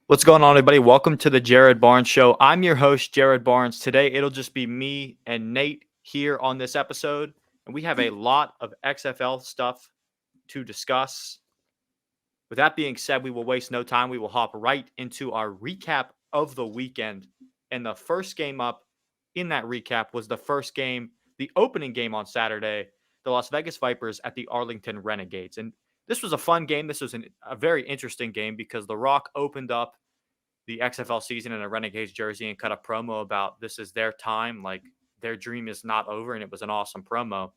What's going on, everybody? Welcome to the Jared Barnes Show. I'm your host, Jared Barnes. Today, it'll just be me and Nate here on this episode, and we have a lot of XFL stuff to discuss. With that being said, we will waste no time. We will hop right into our recap of the weekend. And the first game up in that recap was the opening game on Saturday, the Las Vegas Vipers at the Arlington Renegades. And this was a fun game. This was a very interesting game because The Rock opened up the XFL season in a Renegades jersey and cut a promo about this is their time, like their dream is not over, and it was an awesome promo.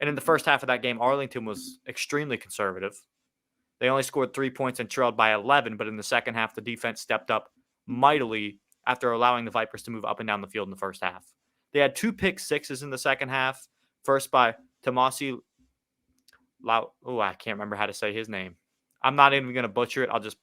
And in the first half of that game, Arlington was extremely conservative. They only scored 3 points and trailed by 11, but in the second half, the defense stepped up mightily after allowing the Vipers to move up and down the field in the first half. They had 2 pick sixes in the second half, first by Tomasi I can't remember how to say his name. I'm not even going to butcher it. I'll just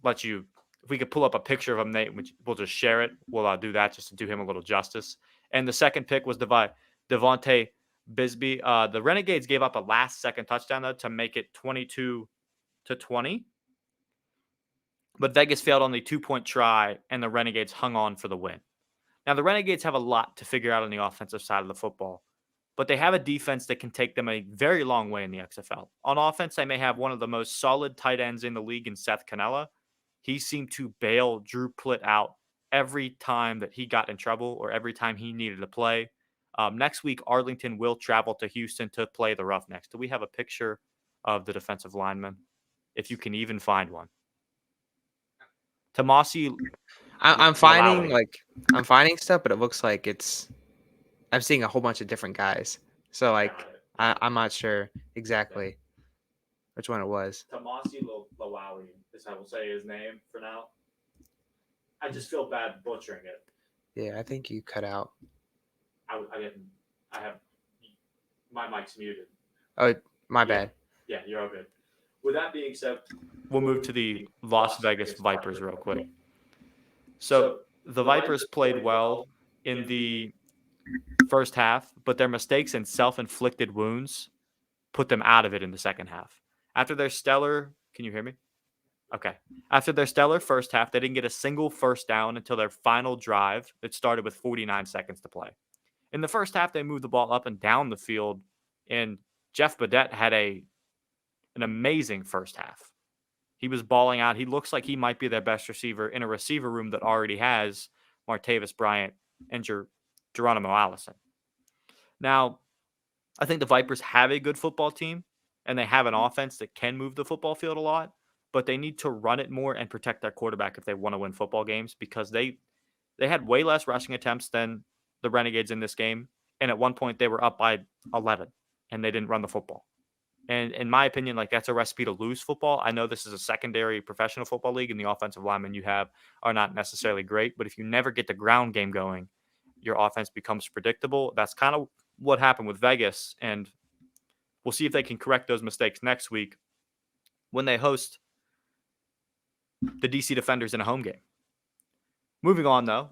let you, if we could pull up a picture of him, Nate, we'll just share it. We'll do that just to do him a little justice. And the second pick was Devontae Bisbee. The Renegades gave up a last-second touchdown, though, to make it 22-20. But Vegas failed on the 2-point try, and the Renegades hung on for the win. Now, the Renegades have a lot to figure out on the offensive side of the football, but they have a defense that can take them a very long way in the XFL. On offense, they may have one of the most solid tight ends in the league in Seth Canella. He seemed to bail Drew Plitt out every time that he got in trouble or every time he needed to play. Next week, Arlington will travel to Houston to play the Roughnecks. Do we have a picture of the defensive lineman? If you can even find one. Tomasi. I'm finding stuff, but it looks like I'm seeing a whole bunch of different guys. So I'm not sure exactly which one it was. Tomasi Lawawi is how we'll say his name for now. I just feel bad butchering it. Yeah, I think you cut out. I have my mic's muted. Oh, my bad. Yeah, you're all good. With that being said, we'll move to the Las Vegas Vipers real quick. So the Vipers played well in the first half, but their mistakes and self-inflicted wounds put them out of it in the second half. After their stellar, can you hear me? Okay. After their stellar first half, they didn't get a single first down until their final drive that started with 49 seconds to play. In the first half, they moved the ball up and down the field, and Jeff Badette had an amazing first half. He was balling out. He looks like he might be their best receiver in a receiver room that already has Martavis Bryant and Geronimo Allison. Now, I think the Vipers have a good football team, and they have an offense that can move the football field a lot, but they need to run it more and protect their quarterback if they want to win football games because they had way less rushing attempts than the Renegades in this game, and at one point they were up by 11, and they didn't run the football. And in my opinion, that's a recipe to lose football. I know this is a secondary professional football league, and the offensive linemen you have are not necessarily great. But if you never get the ground game going, your offense becomes predictable. That's kind of what happened with Vegas, and we'll see if they can correct those mistakes next week when they host the DC Defenders in a home game. Moving on, though,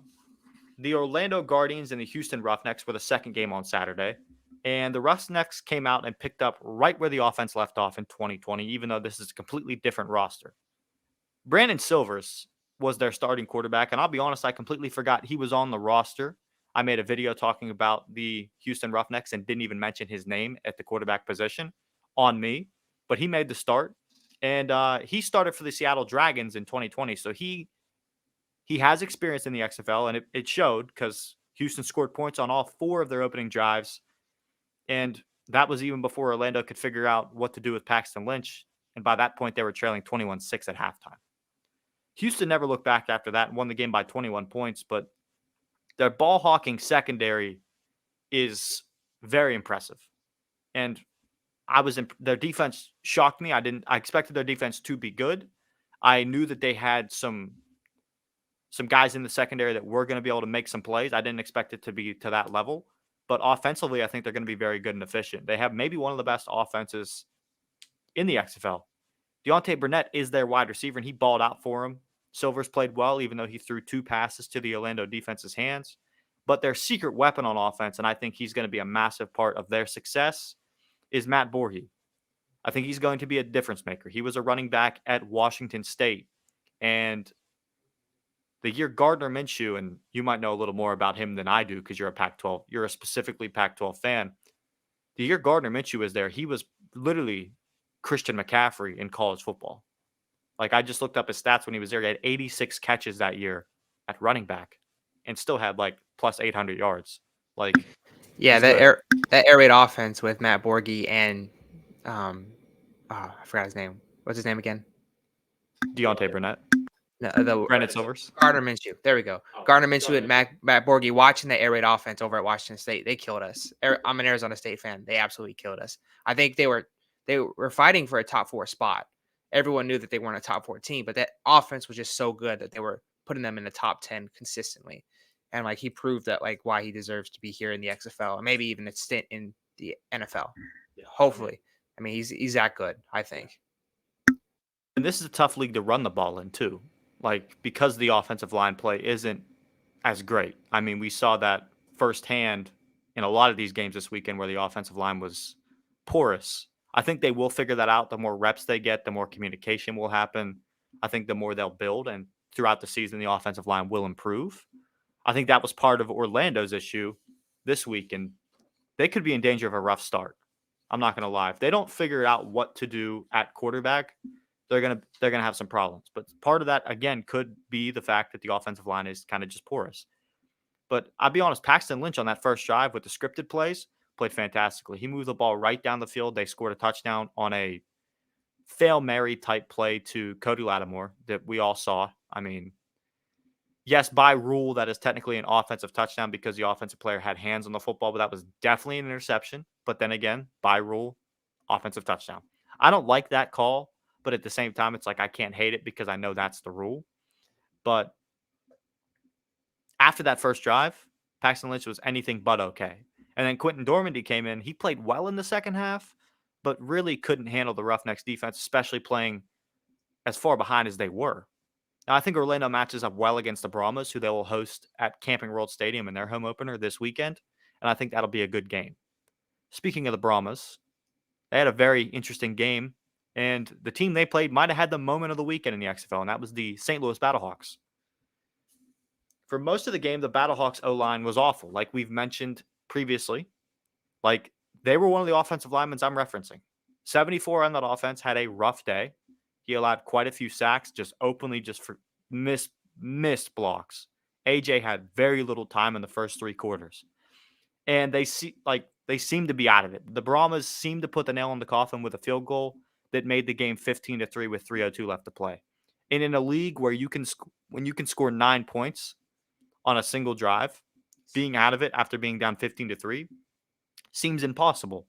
the Orlando Guardians and the Houston Roughnecks were the second game on Saturday. And the Roughnecks came out and picked up right where the offense left off in 2020, even though this is a completely different roster. Brandon Silvers was their starting quarterback, and I'll be honest, I completely forgot he was on the roster. I made a video talking about the Houston Roughnecks and didn't even mention his name at the quarterback position on me, but he made the start, and he started for the Seattle Dragons in 2020, so he has experience in the XFL, and it showed because Houston scored points on all 4 of their opening drives. And that was even before Orlando could figure out what to do with Paxton Lynch. And by that point, they were trailing 21-6 at halftime. Houston never looked back after that and won the game by 21 points. But their ball hawking secondary is very impressive. And their defense shocked me. I expected their defense to be good. I knew that they had some guys in the secondary that were going to be able to make some plays. I didn't expect it to be to that level. But offensively, I think they're going to be very good and efficient. They have maybe one of the best offenses in the XFL. Deontay Burnett is their wide receiver, and he balled out for him. Silvers played well, even though he threw 2 passes to the Orlando defense's hands. But their secret weapon on offense, and I think he's going to be a massive part of their success, is Matt Borghi. I think he's going to be a difference maker. He was a running back at Washington State. And the year Gardner Minshew, and you might know a little more about him than I do because you're a specifically Pac-12 fan. The year Gardner Minshew was there, he was literally Christian McCaffrey in college football. Like, I just looked up his stats when he was there. He had 86 catches that year at running back and still had like plus 800 yards. Like, Yeah, he's good. that air raid offense with Matt Borghi and I forgot his name. What's his name again? Deontay Burnett. No, the Brandon Silvers. Gardner Minshew. There we go. Gardner Minshew and Matt Borghi watching the air raid offense over at Washington State. They killed us. I'm an Arizona State fan. They absolutely killed us. I think they were fighting for a top 4 spot. Everyone knew that they weren't a top 4 team, but that offense was just so good that they were putting them in the top 10 consistently. And like he proved that like why he deserves to be here in the XFL and maybe even a stint in the NFL. Hopefully. I mean, he's that good, I think. And this is a tough league to run the ball in too. Like, because the offensive line play isn't as great. I mean, we saw that firsthand in a lot of these games this weekend where the offensive line was porous. I think they will figure that out. The more reps they get, the more communication will happen. I think the more they'll build, and throughout the season, the offensive line will improve. I think that was part of Orlando's issue this week, and they could be in danger of a rough start. I'm not going to lie. If they don't figure out what to do at quarterback, they're gonna have some problems. But part of that, again, could be the fact that the offensive line is kind of just porous. But I'll be honest, Paxton Lynch on that first drive with the scripted plays played fantastically. He moved the ball right down the field. They scored a touchdown on a Fail Mary type play to Cody Lattimore that we all saw. I mean, yes, by rule, that is technically an offensive touchdown because the offensive player had hands on the football, but that was definitely an interception. But then again, by rule, offensive touchdown. I don't like that call, but at the same time, it's like I can't hate it because I know that's the rule. But after that first drive, Paxton Lynch was anything but okay. And then Quentin Dormandy came in. He played well in the second half, but really couldn't handle the Roughnecks defense, especially playing as far behind as they were. Now, I think Orlando matches up well against the Brahmas, who they will host at Camping World Stadium in their home opener this weekend. And I think that'll be a good game. Speaking of the Brahmas, they had a very interesting game. And the team they played might have had the moment of the weekend in the XFL, and that was the St. Louis Battlehawks. For most of the game, the Battlehawks O-line was awful, like we've mentioned previously. Like, they were one of the offensive linemen I'm referencing. 74 on that offense had a rough day. He allowed quite a few sacks, just openly just for missed blocks. AJ had very little time in the first 3 quarters. And they seemed to be out of it. The Brahmas seemed to put the nail in the coffin with a field goal that made the game 15-3 with 3:02 left to play. And in a league where when you can score 9 points on a single drive, being out of it after being down 15-3 seems impossible.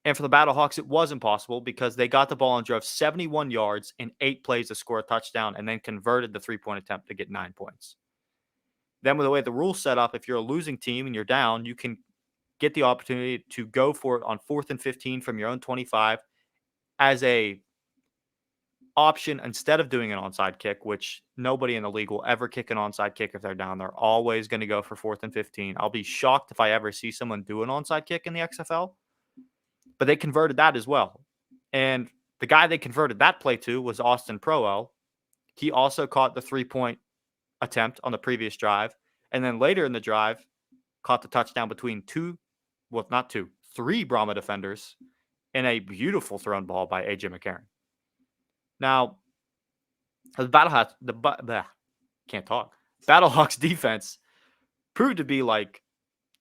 And for the Battlehawks, it was impossible because they got the ball and drove 71 yards in 8 plays to score a touchdown and then converted the 3-point attempt to get 9 points. Then with the way the rules set up, if you're a losing team and you're down, you can get the opportunity to go for it on 4th and 15 from your own 25 as a option instead of doing an onside kick, which nobody in the league will ever kick an onside kick if they're down. They're always going to go for 4th and 15. I'll be shocked if I ever see someone do an onside kick in the XFL, but they converted that as well. And the guy they converted that play to was Austin Proel. He also caught the 3-point attempt on the previous drive. And then later in the drive, caught the touchdown between 3 Brahma defenders and a beautiful thrown ball by AJ McCarron. Now, the Battlehawks defense proved to be like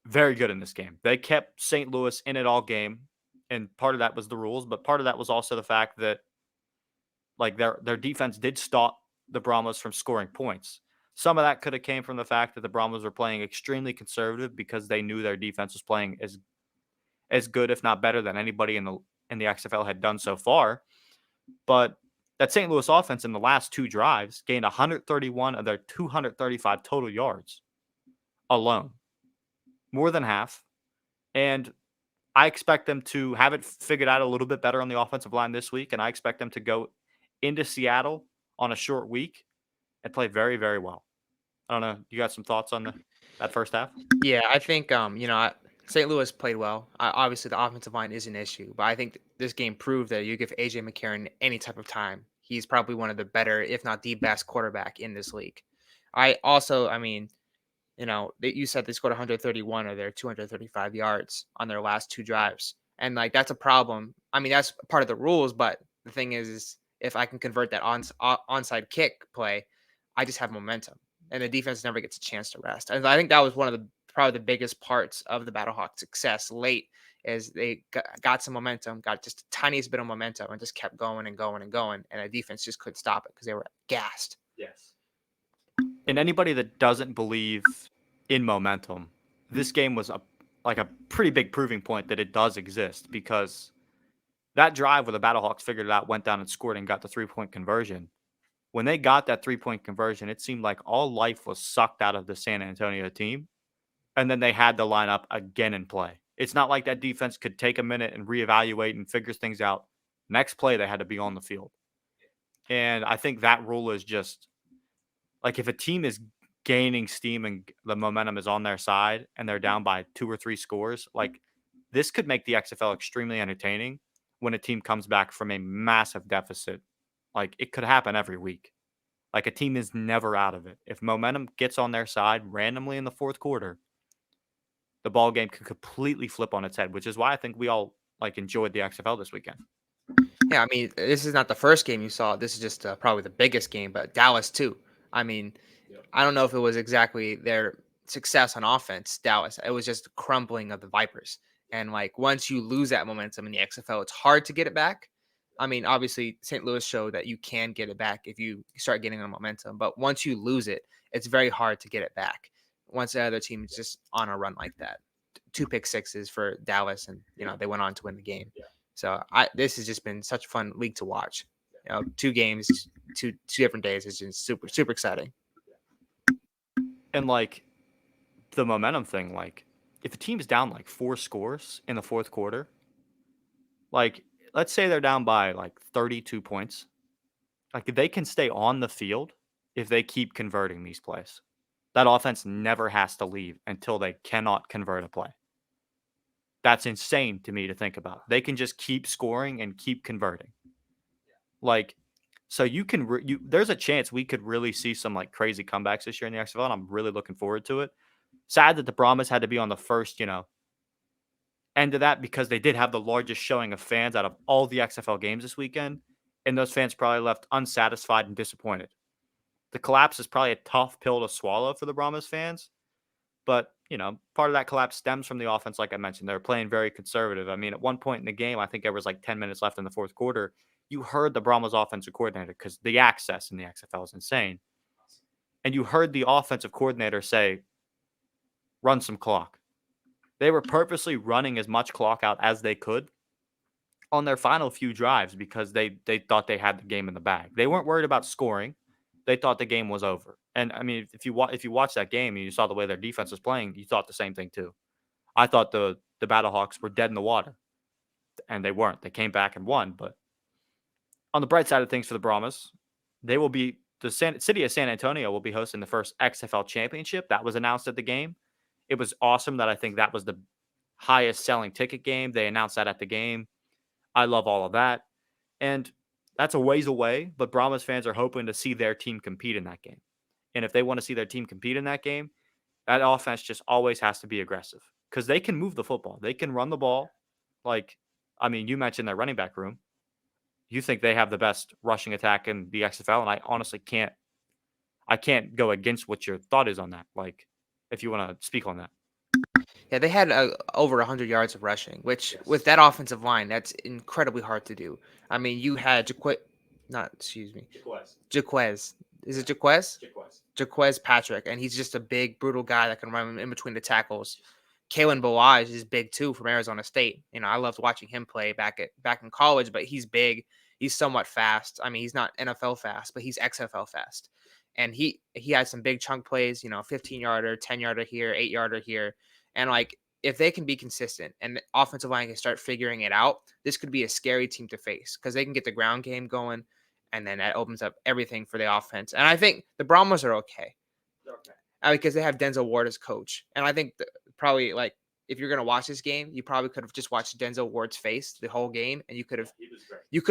very good in this game. They kept St. Louis in it all game, and part of that was the rules, but part of that was also the fact that like their defense did stop the Brahmas from scoring points. Some of that could have came from the fact that the Brahmas were playing extremely conservative because they knew their defense was playing as good, if not better, than anybody in the XFL had done so far. But that St. Louis offense in the last 2 drives gained 131 of their 235 total yards alone, more than half. And I expect them to have it figured out a little bit better on the offensive line this week, and I expect them to go into Seattle on a short week and play very, very well. I don't know. You got some thoughts on that first half? Yeah, I think St. Louis played well. Obviously, the offensive line is an issue, but I think this game proved that you give AJ McCarron any type of time, he's probably one of the better, if not the best, quarterback in this league. I mean, you said they scored 131 of their 235 yards on their last 2 drives, and like that's a problem. I mean, that's part of the rules, but the thing is if I can convert that onside kick play, I just have momentum, and the defense never gets a chance to rest. And I think that was one of the probably the biggest parts of the Battlehawks' success late, is they got some momentum, got just the tiniest bit of momentum, and just kept going and going and going, and the defense just couldn't stop it because they were gassed. Yes. And anybody that doesn't believe in momentum, this game was a pretty big proving point that it does exist, because that drive where the Battlehawks figured it out, went down and scored and got the 3-point conversion. When they got that 3-point conversion, it seemed like all life was sucked out of the San Antonio team, and then they had to line up again and play. It's not like that defense could take a minute and reevaluate and figure things out. Next play, they had to be on the field. And I think that rule is just like, if a team is gaining steam and the momentum is on their side and they're down by 2 or 3 scores, like, this could make the XFL extremely entertaining when a team comes back from a massive deficit. Like, it could happen every week. Like, a team is never out of it. If momentum gets on their side randomly in the fourth quarter, the ball game could completely flip on its head, which is why I think we all enjoyed the XFL this weekend. Yeah, I mean, this is not the first game you saw. This is just probably the biggest game, but Dallas too. I mean, I don't know if it was exactly their success on offense, Dallas. It was just crumbling of the Vipers. And like once you lose that momentum in the XFL, it's hard to get it back. I mean, obviously, St. Louis showed that you can get it back if you start getting a momentum. But once you lose it, it's very hard to get it back. Once the other team is just on a run like that, 2 pick sixes for Dallas, and they went on to win the game. So this has just been such a fun league to watch. 2 games, two different days. It's just super super exciting. And the momentum thing, if a team's down 4 scores in the fourth quarter, let's say they're down by 32 points, they can stay on the field if they keep converting these plays. That offense never has to leave until they cannot convert a play. That's insane to me to think about. They can just keep scoring and keep converting. So you can there's a chance we could really see some crazy comebacks this year in the XFL, and I'm really looking forward to it. Sad that the Brahmas had to be on the first, end of that, because they did have the largest showing of fans out of all the XFL games this weekend, and those fans probably left unsatisfied and disappointed. The collapse is probably a tough pill to swallow for the Brahmas fans, but part of that collapse stems from the offense. Like I mentioned, they're playing very conservative. I mean, at one point in the game, I think there was 10 minutes left in the fourth quarter, you heard the Brahmas offensive coordinator, because the access in the XFL is insane, and you heard the offensive coordinator say, "Run some clock." They were purposely running as much clock out as they could on their final few drives, because they thought they had the game in the bag. They weren't worried about scoring. They thought the game was over. And I mean, if you watch that game and you saw the way their defense was playing, you thought the same thing too. I thought the Battlehawks were dead in the water, and they weren't. They came back and won. But on the bright side of things for the Brahmas, they will be the city of San Antonio will be hosting the first XFL championship. That was announced at the game. It was awesome that I think that was the highest selling ticket game. They announced that at the game. I love all of that. And that's a ways away, but Brahmas fans are hoping to see their team compete in that game. And if they want to see their team compete in that game, that offense just always has to be aggressive, because they can move the football. They can run the ball. You mentioned their running back room. You think they have the best rushing attack in the XFL, and I honestly can't go against what your thought is on that. If you want to speak on that. Yeah, they had over 100 yards of rushing, which with that offensive line, that's incredibly hard to do. I mean, you had Jaquez. Is it Jaquez? Jaquez Patrick, and he's just a big, brutal guy that can run in between the tackles. Kalen Boaz is big too from Arizona State. I loved watching him play back in college, but he's big. He's somewhat fast. I mean, he's not NFL fast, but he's XFL fast. And he had some big chunk plays, 15-yarder, 10-yarder here, 8-yarder here. And if they can be consistent and the offensive line can start figuring it out, this could be a scary team to face, because they can get the ground game going, and then that opens up everything for the offense. And I think the Brahmas are okay. Because they have Denzel Ward as coach. And I think probably if you're gonna watch this game, you probably could have just watched Denzel Ward's face the whole game, and you could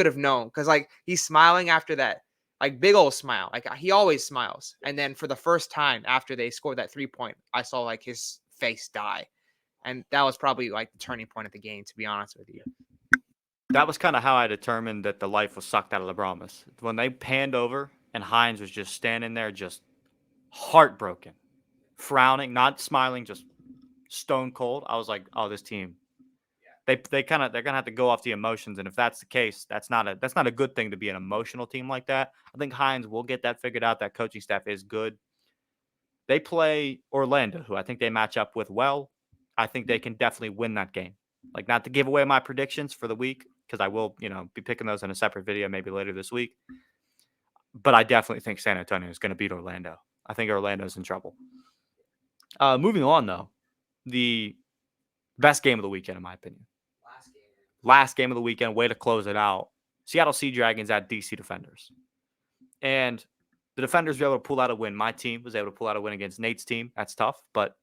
have known because like he's smiling after that, like big old smile, like he always smiles. And then for the first time after they scored that 3-point, I saw like his face die, and that was probably like the turning point of the game. To be honest with you, that was kind of how I determined that the life was sucked out of the Brahmas. When they panned over and Hines was just standing there, just heartbroken, frowning, not smiling, just stone cold. I was like, oh, this team. They're gonna have to go off the emotions, and if that's the case, that's not a good thing to be an emotional team like that. I think Hines will get that figured out. That coaching staff is good. They play Orlando, who I think they match up with well. I think they can definitely win that game. Like, not to give away my predictions for the week, because I will, be picking those in a separate video maybe later this week. But I definitely think San Antonio is going to beat Orlando. I think Orlando's in trouble. Moving on, though, the best game of the weekend, in my opinion. Last game of the weekend, way to close it out. Seattle Sea Dragons at DC Defenders. And the Defenders were able to pull out a win. My team was able to pull out a win against Nate's team. That's tough, but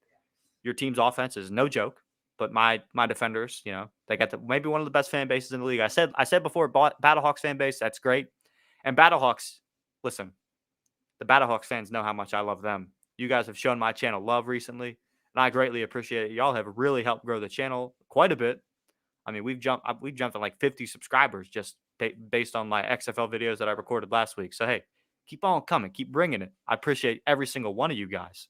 your team's offense is no joke. But my Defenders, they got maybe one of the best fan bases in the league. I said before, Battlehawks fan base, that's great. And Battlehawks, listen, the Battlehawks fans know how much I love them. You guys have shown my channel love recently, and I greatly appreciate it. Y'all have really helped grow the channel quite a bit. I mean, we've jumped to like 50 subscribers just based on my XFL videos that I recorded last week. So, hey, keep on coming. Keep bringing it. I appreciate every single one of you guys.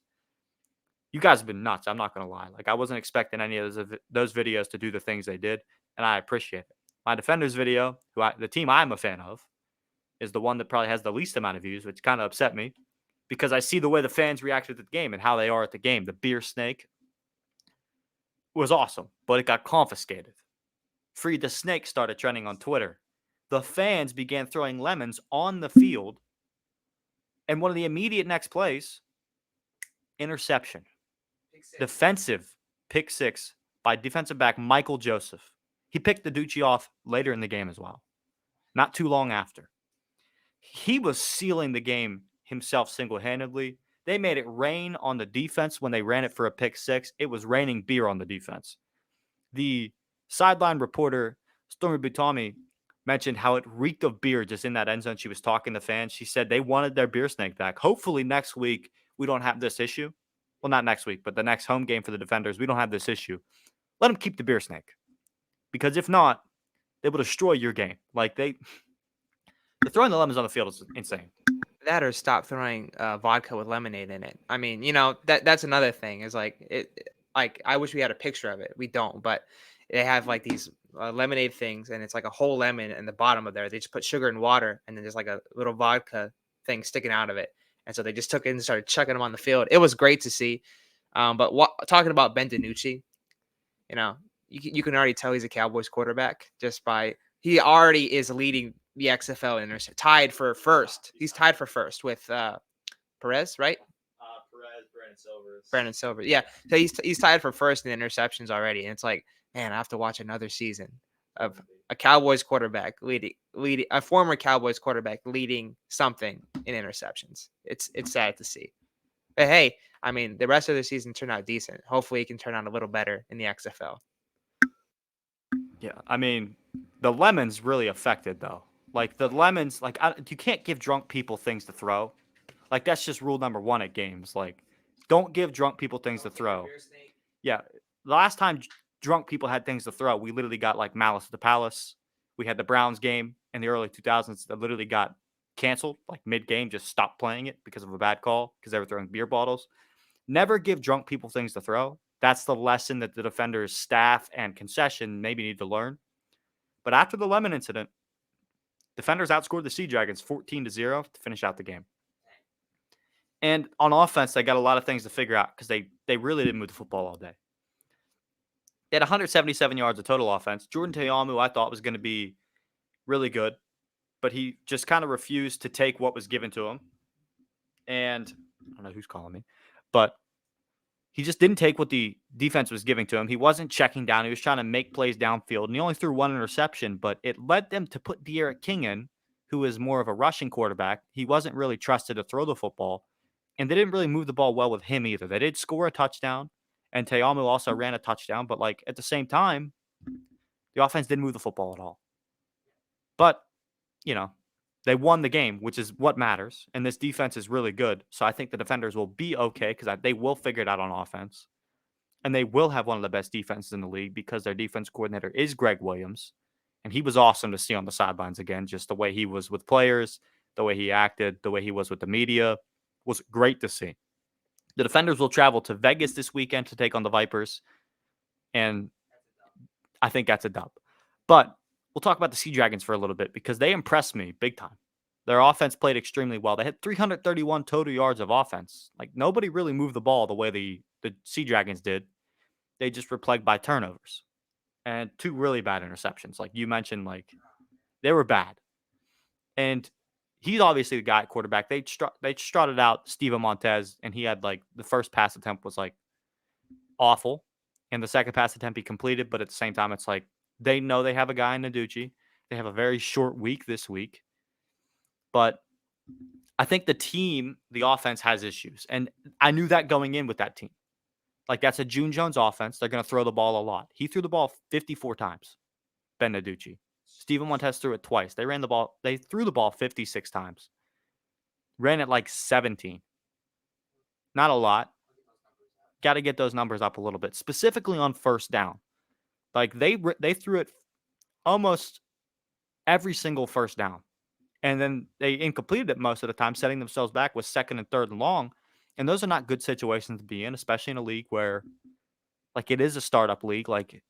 You guys have been nuts. I'm not going to lie. Like, I wasn't expecting any of those videos to do the things they did, and I appreciate it. My Defenders video, the team I'm a fan of, is the one that probably has the least amount of views, which kind of upset me because I see the way the fans reacted to the game and how they are at the game. The beer snake was awesome, but it got confiscated. Free the Snake started trending on Twitter. The fans began throwing lemons on the field. And one of the immediate next plays, interception. Defensive pick six by defensive back Michael Joseph. He picked the Ducci off later in the game as well. Not too long after. He was sealing the game himself single-handedly. They made it rain on the defense when they ran it for a pick six. It was raining beer on the defense. The sideline reporter, Stormy Butami, mentioned how it reeked of beer just in that end zone. She was talking to fans. She said they wanted their beer snake back. Hopefully next week we don't have this issue. Well, not next week, but the next home game for the Defenders, we don't have this issue. Let them keep the beer snake. Because if not, they will destroy your game. Like, they're throwing the lemons on the field is insane. That or stop throwing vodka with lemonade in it. I mean, that's another thing. Is like it. Like, I wish we had a picture of it. We don't, but they have like these lemonade things, and it's like a whole lemon in the bottom of there. They just put sugar and water, and then there's like a little vodka thing sticking out of it. And so they just took it and started chucking them on the field. It was great to see. But talking about Ben DiNucci, you can already tell he's a Cowboys quarterback just by he already is leading the XFL in tied for first. He's tied for first with Perez, right? Brandon Silver. Yeah. So he's tied for first in the interceptions already. And it's like, man, I have to watch another season of a Cowboys quarterback leading a former Cowboys quarterback leading something in interceptions. It's sad to see. But hey, I mean, the rest of the season turned out decent. Hopefully, it can turn out a little better in the XFL. Yeah, I mean, the lemons really affected though. Like the lemons, you can't give drunk people things to throw. Like, that's just rule number 1 at games. Like, don't give drunk people things to throw. Yeah, the last time drunk people had things to throw, we literally got like Malice at the Palace. We had the Browns game in the early 2000s that literally got canceled, like mid-game, just stopped playing it because of a bad call because they were throwing beer bottles. Never give drunk people things to throw. That's the lesson that the Defenders staff and concession maybe need to learn. But after the lemon incident, Defenders outscored the Sea Dragons 14-0 to finish out the game. And on offense, they got a lot of things to figure out because they really didn't move the football all day. They had 177 yards of total offense. Jordan Teyamu, I thought, was going to be really good, but he just kind of refused to take what was given to him. And I don't know who's calling me, but he just didn't take what the defense was giving to him. He wasn't checking down. He was trying to make plays downfield, and he only threw 1 interception, but it led them to put De'Aaron King in, who is more of a rushing quarterback. He wasn't really trusted to throw the football, and they didn't really move the ball well with him either. They did score a touchdown, And Te'amu also ran a touchdown, but like at the same time, the offense didn't move the football at all. But, you know, they won the game, which is what matters. And this defense is really good. So I think the defenders will be okay because they will figure it out on offense. And they will have one of the best defenses in the league because their defense coordinator is Greg Williams. And he was awesome to see on the sidelines again. Just the way he was with players, the way he acted, the way he was with the media was great to see. The defenders will travel to Vegas this weekend to take on the Vipers. And I think that's a dub. But we'll talk about the Sea Dragons for a little bit because they impressed me big time. Their offense played extremely well. They had 331 total yards of offense. Like nobody really moved the ball the way the Sea Dragons did. They just were plagued by turnovers and 2 really bad interceptions. Like you mentioned, like they were bad. And he's obviously the guy at quarterback. They strutted out Steven Montez, and he had like the first pass attempt was like awful. And the second pass attempt he completed, but at the same time, it's like they know they have a guy in Naducci. They have a very short week this week. But I think the offense has issues. And I knew that going in with that team. Like that's a June Jones offense. They're going to throw the ball a lot. He threw the ball 54 times, Ben Naducci. Steven Montez threw it twice. They threw the ball 56 times. Ran it like 17. Not a lot. Got to get those numbers up a little bit, specifically on first down. Like they threw it almost every single first down. And then they incompleted it most of the time, setting themselves back with second and third and long. And those are not good situations to be in, especially in a league where like it is a startup league. Like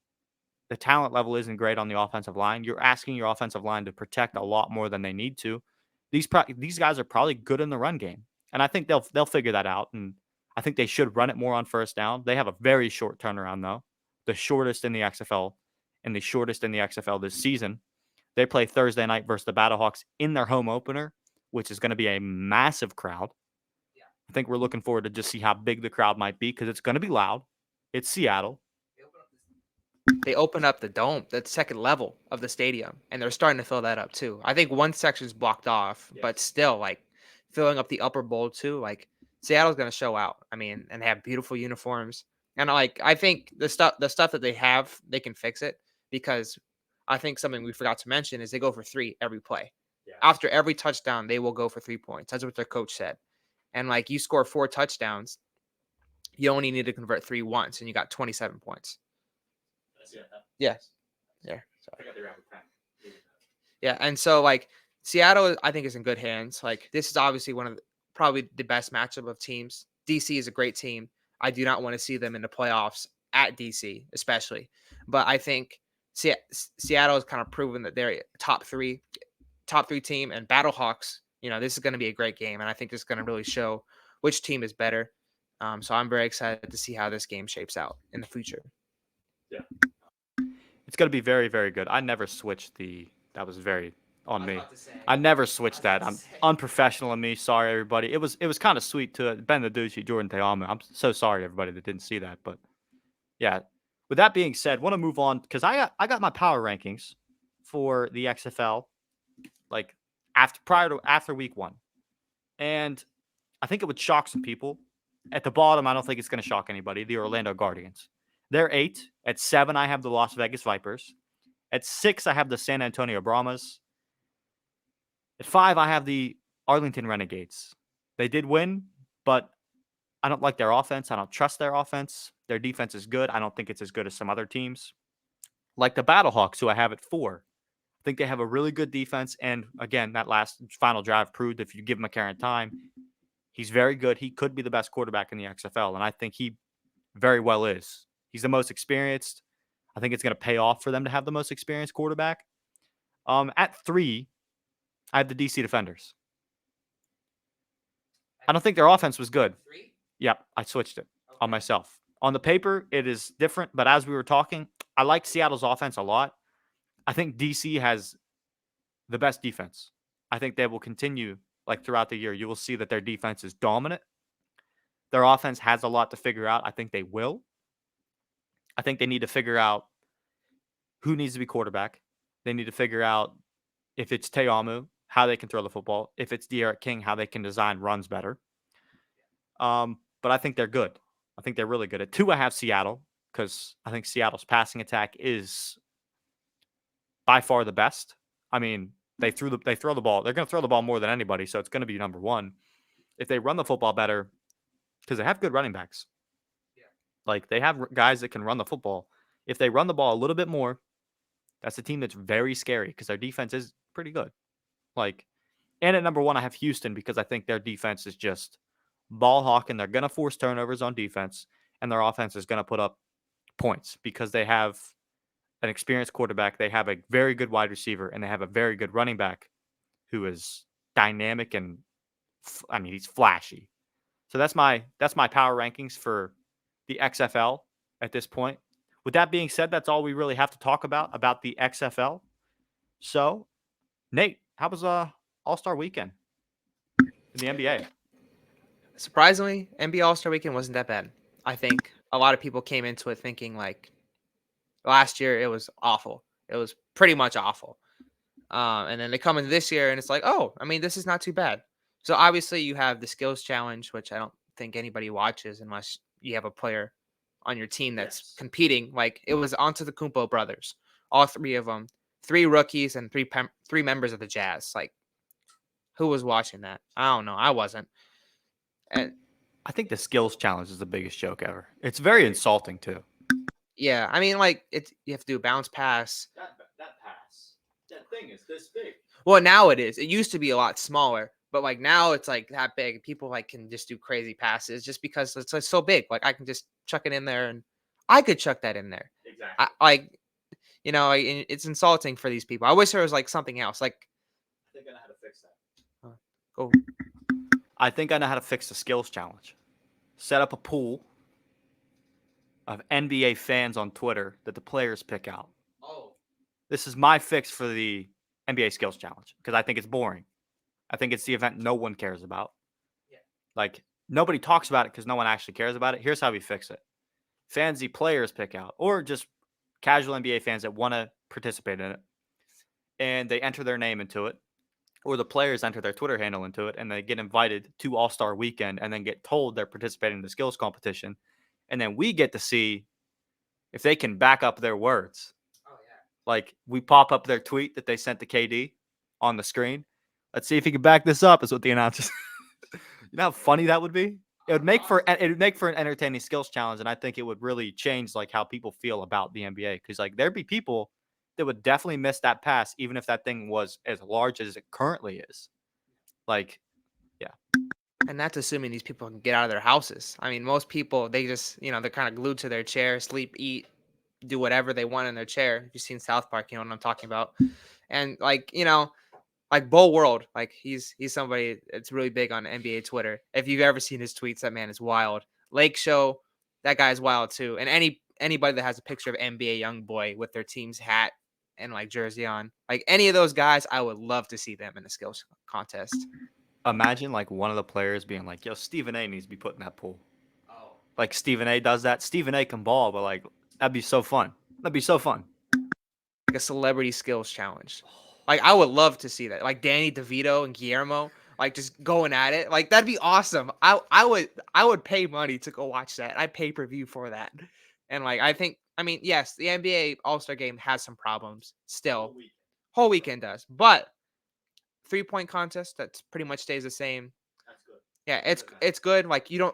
the talent level isn't great on the offensive line. You're asking your offensive line to protect a lot more than they need to. These guys are probably good in the run game, and I think they'll figure that out. And I think they should run it more on first down. They have a very short turnaround though, the shortest in the XFL, and the shortest in the XFL this season. They play Thursday night versus the Battlehawks in their home opener, which is going to be a massive crowd. I think we're looking forward to just see how big the crowd might be because it's going to be loud. It's Seattle. They opened up the dome, the second level of the stadium, and they're starting to fill that up too. I think one section's blocked off, but still, like filling up the upper bowl too. Like Seattle's going to show out. I mean, and they have beautiful uniforms, and I think the stuff that they have, they can fix it because I think something we forgot to mention is they go for 3 every play. Yeah. After every touchdown, they will go for 3 points. That's what their coach said. And like you score 4 touchdowns, you only need to convert 3 once, and you got 27 points. Yes. Yeah. Yeah. And so like Seattle, I think is in good hands. Like this is obviously one of probably the best matchup of teams. DC is a great team. I do not want to see them in the playoffs at DC, especially. But I think Seattle has kind of proven that they're top three team, and Battlehawks. This is going to be a great game, and I think this is going to really show which team is better. So I'm very excited to see how this game shapes out in the future. Yeah. It's going to be very, very good. I never switched that was very on me. I never switched that. I'm unprofessional of me. Sorry, everybody. It was kind of sweet to Ben Naducci, Jordan Te'amu. I'm so sorry, everybody that didn't see that. But yeah, with that being said, want to move on because I got my power rankings for the XFL like after week 1, and I think it would shock some people. At the bottom, I don't think it's going to shock anybody. The Orlando Guardians. They're 8. At 7, I have the Las Vegas Vipers. At 6, I have the San Antonio Brahmas. At 5, I have the Arlington Renegades. They did win, but I don't like their offense. I don't trust their offense. Their defense is good. I don't think it's as good as some other teams. Like the Battlehawks, who I have at 4. I think they have a really good defense. And again, that last final drive proved if you give McCarron time, he's very good. He could be the best quarterback in the XFL, and I think he very well is. He's the most experienced. I think it's going to pay off for them to have the most experienced quarterback. At 3, I have the DC Defenders. I don't think their offense was good. Yep, I switched it on myself. On the paper, it is different, but as we were talking, I like Seattle's offense a lot. I think DC has the best defense. I think they will continue like throughout the year. You will see that their defense is dominant. Their offense has a lot to figure out. I think they will. I think they need to figure out who needs to be quarterback. They need to figure out if it's Te'amu, how they can throw the football. If it's De'Aaron King, how they can design runs better. But I think they're good. I think they're really good. At 2, I have Seattle because I think Seattle's passing attack is by far the best. I mean, they throw the ball. They're going to throw the ball more than anybody, so it's going to be number 1. If they run the football better, because they have good running backs. Yeah. Like, they have guys that can run the football. If they run the ball a little bit more, that's a team that's very scary because their defense is pretty good. Like, and at number 1, I have Houston because I think their defense is just ball hawking. They're going to force turnovers on defense, and their offense is going to put up points because they have an experienced quarterback. They have a very good wide receiver, and they have a very good running back who is dynamic and, I mean, he's flashy. So that's my power rankings for the XFL at this point. With that being said, that's all we really have to talk about the XFL. So, Nate, how was All-Star Weekend in the NBA? Surprisingly, NBA All-Star Weekend wasn't that bad. I think a lot of people came into it thinking like last year it was awful. It was pretty much awful. And then they come into this year and it's like, oh, I mean, this is not too bad. So obviously you have the skills challenge, which I don't think anybody watches unless you have a player on your team that's competing. Like it was Antetokounmpo brothers, all 3 of them, 3 rookies and 3 members of the Jazz. Like who was watching that? I don't know. I wasn't. And I think the skills challenge is the biggest joke ever. It's very insulting too. yeah, I mean, like you have to do a bounce pass. That pass, that thing is this big. Well, now it is. It used to be a lot smaller, but like now it's like that big. People like can just do crazy passes just because it's like, so big. Like I can just chuck it in there, and I could chuck that in there. Exactly. It's insulting for these people. I wish there was like something else. Like I think I know how to fix that. Go. I think I know how to fix the skills challenge. Set up a pool of NBA fans on Twitter that the players pick out. Oh. This is my fix for the NBA skills challenge because I think it's boring. I think it's the event no one cares about. Yeah. Like, nobody talks about it because no one actually cares about it. Here's how we fix it. Fans the players pick out, or just casual NBA fans that want to participate in it, and they enter their name into it, or the players enter their Twitter handle into it, and they get invited to All-Star Weekend and then get told they're participating in the skills competition. And then we get to see if they can back up their words. Oh, yeah. Like, we pop up their tweet that they sent to KD on the screen. Let's see if he can back this up, is what the announcers. You know how funny that would be? It would make for an entertaining skills challenge, and I think it would really change like how people feel about the NBA. Because like there'd be people that would definitely miss that pass, even if that thing was as large as it currently is. Like, yeah. And that's assuming these people can get out of their houses. I mean, most people, they just, they're kind of glued to their chair, sleep, eat, do whatever they want in their chair. If you've seen South Park, you know what I'm talking about. And like, like Bo World, like he's somebody that's really big on NBA Twitter. If you've ever seen his tweets, that man is wild. Lake Show, that guy is wild too. And anybody that has a picture of NBA YoungBoy with their team's hat and like jersey on, like any of those guys, I would love to see them in the skills contest. Imagine like one of the players being like, yo, Stephen A needs to be put in that pool. Oh. Like Stephen A does that. Stephen A can ball, but like that'd be so fun. That'd be so fun. Like a celebrity skills challenge. Like I would love to see that. Like Danny DeVito and Guillermo, like just going at it. Like that'd be awesome. I would pay money to go watch that. I'd pay per view for that. And like I mean, yes, the NBA All-Star Game has some problems still. Whole weekend does. But 3-point contest, that's pretty much stays the same. That's good. Yeah, it's good. Like you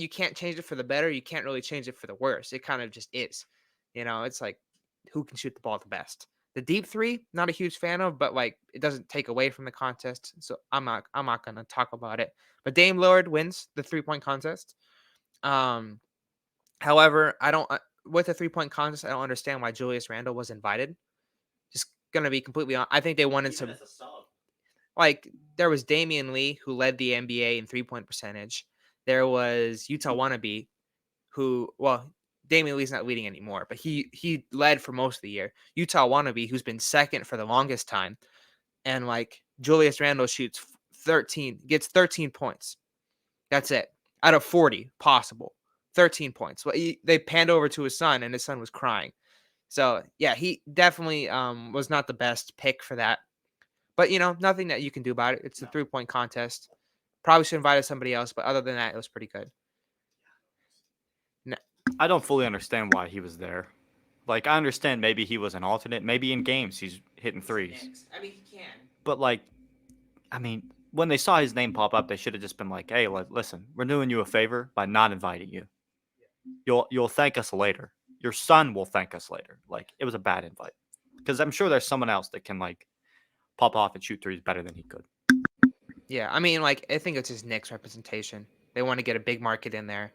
can't change it for the better. You can't really change it for the worse. It kind of just is. It's like who can shoot the ball the best. The deep 3, not a huge fan of, but like it doesn't take away from the contest. So I'm not gonna talk about it. But Dame Lillard wins the 3-point contest. However, I don't with the 3-point contest, I don't understand why Julius Randle was invited. Just gonna be completely honest. I think they wanted some. Like there was Damian Lee, who led the NBA in 3-point percentage. There was Utah Wannabe, who, well, Damian Lee's not leading anymore, but he led for most of the year. Utah Wannabe, who's been second for the longest time, and like Julius Randle shoots gets 13 points. That's it out of 40 possible. 13 points. Well, they panned over to his son, and his son was crying. So yeah, he definitely was not the best pick for that. But nothing that you can do about it. It's a 3-point contest. Probably should have invited somebody else, but other than that, it was pretty good. I don't fully understand why he was there. Like, I understand maybe he was an alternate. Maybe in games he's hitting threes. I mean, he can. But, like, I mean, when they saw his name pop up, they should have just been like, hey, listen, we're doing you a favor by not inviting you. You'll thank us later. Your son will thank us later. Like, it was a bad invite. Because I'm sure there's someone else that can, like, pop off and shoot threes better than he could. Yeah, I mean, like, I think it's his Knicks representation. They want to get a big market in there.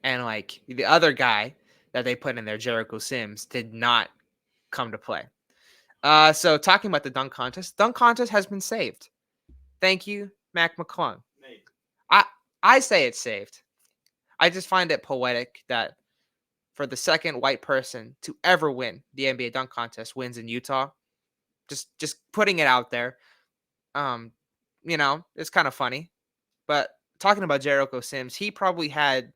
And, like, the other guy that they put in there, Jericho Sims, did not come to play. So talking about the dunk contest has been saved. Thank you, Mac McClung. I say it's saved. I just find it poetic that for the second white person to ever win the NBA dunk contest wins in Utah. Just putting it out there. It's kind of funny. But talking about Jericho Sims, he probably had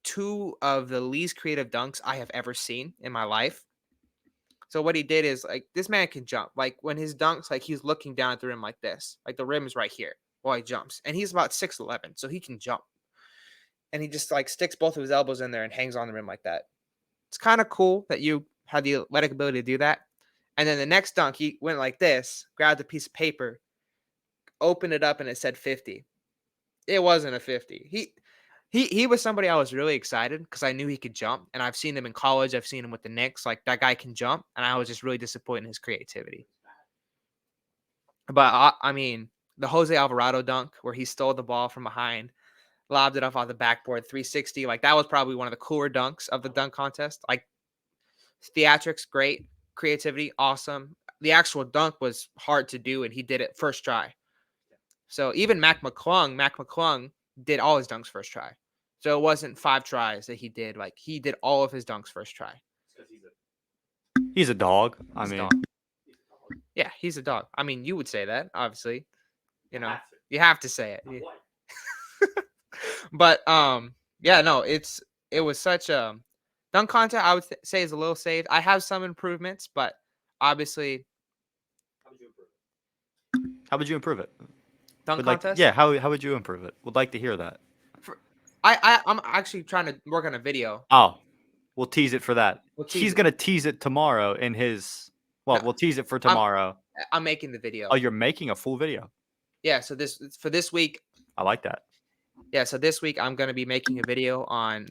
two of the least creative dunks I have ever seen in my life. So what he did is, like, this man can jump. Like, when his dunks, like, he's looking down at the rim like this. Like, the rim is right here while he jumps. And he's about 6'11", so he can jump. And he just, like, sticks both of his elbows in there and hangs on the rim like that. It's kind of cool that you had the athletic ability to do that. And then the next dunk, he went like this, grabbed a piece of paper, opened it up, and it said 50. It wasn't a 50. He was somebody I was really excited because I knew he could jump. And I've seen him in college. I've seen him with the Knicks. Like, that guy can jump. And I was just really disappointed in his creativity. But, I mean, the Jose Alvarado dunk where he stole the ball from behind, lobbed it off the backboard, 360. Like, that was probably one of the cooler dunks of the dunk contest. Like, theatrics, great. Creativity, awesome. The actual dunk was hard to do, and he did it first try. So even Mac McClung did all his dunks first try. So it wasn't 5 tries that he did. Like, he did all of his dunks first try. He's a dog. Yeah, he's a dog. I mean, you would say that, obviously. You have to say it. But yeah, no, it was such a dunk contest. I would say is a little saved. I have some improvements, but obviously, How would you improve it? Dunk contest? How would you improve it? Would like to hear that. I'm actually trying to work on a video. Oh, we'll tease it for that. He's going to tease it tomorrow in his... Well, we'll tease it for tomorrow. I'm making the video. Oh, you're making a full video? Yeah, so for this week... I like that. Yeah, so this week I'm going to be making a video on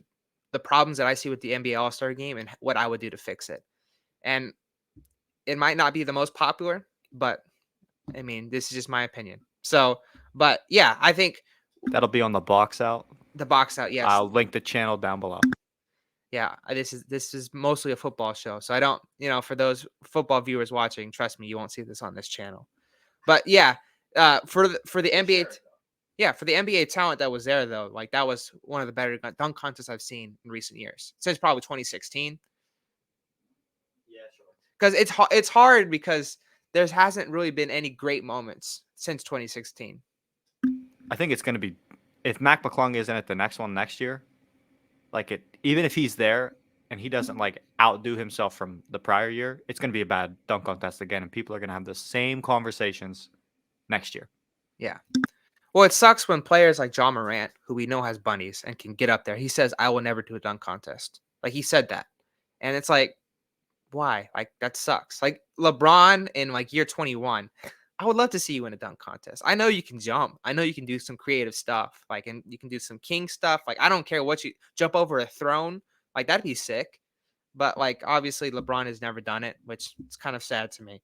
the problems that I see with the NBA All-Star Game and what I would do to fix it. And it might not be the most popular, but, I mean, this is just my opinion. So, but, yeah, I think... That'll be on the box out? The box out, yes. I'll link the channel down below. Yeah, this is mostly a football show. So I don't, for those football viewers watching, trust me, you won't see this on this channel. But yeah, for the NBA, for the NBA talent that was there though, like that was one of the better dunk contests I've seen in recent years, since probably 2016. Yeah, sure. Because it's hard because there hasn't really been any great moments since 2016. I think it's going to be, if Mac McClung isn't at the next one next year, even if he's there and he doesn't outdo himself from the prior year, it's going to be a bad dunk contest again, and people are going to have the same conversations next year. Yeah. Well, it sucks when players like John Morant, who we know has bunnies and can get up there, he says, "I will never do a dunk contest." Like, he said that. And it's like, why? Like, that sucks. Like, LeBron in year 21, I would love to see you in a dunk contest. I know you can jump. I know you can do some creative stuff. And you can do some king stuff. I don't care what you jump over a throne. That'd be sick. But obviously LeBron has never done it, which is kind of sad to me.